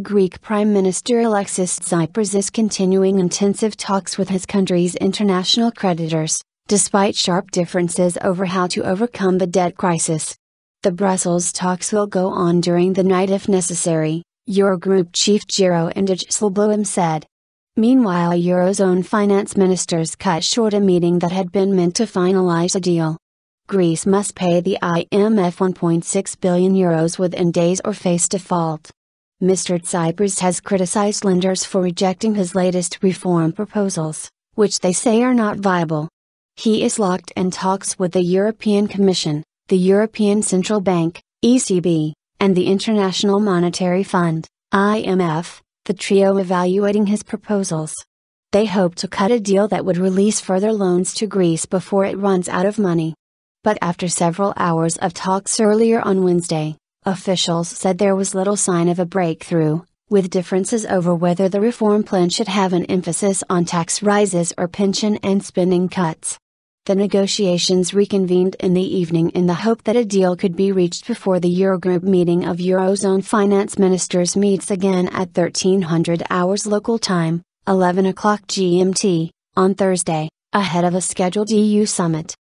Greek Prime Minister Alexis Tsipras is continuing intensive talks with his country's international creditors, despite sharp differences over how to overcome the debt crisis. The Brussels talks will go on during the night if necessary, Eurogroup chief Jiro Dijsselbloem said. Meanwhile, Eurozone finance ministers cut short a meeting that had been meant to finalize a deal. Greece must pay the IMF €1.6 billion within days or face default. Mr. Tsipras has criticized lenders for rejecting his latest reform proposals, which they say are not viable. He is locked in talks with the European Commission, the European Central Bank, ECB, and the International Monetary Fund, IMF, the trio evaluating his proposals. They hope to cut a deal that would release further loans to Greece before it runs out of money. But after several hours of talks earlier on Wednesday, officials said there was little sign of a breakthrough, with differences over whether the reform plan should have an emphasis on tax rises or pension and spending cuts. The negotiations reconvened in the evening in the hope that a deal could be reached before the Eurogroup meeting of Eurozone finance ministers meets again at 1300 hours local time, 11 o'clock GMT, on Thursday, ahead of a scheduled EU summit.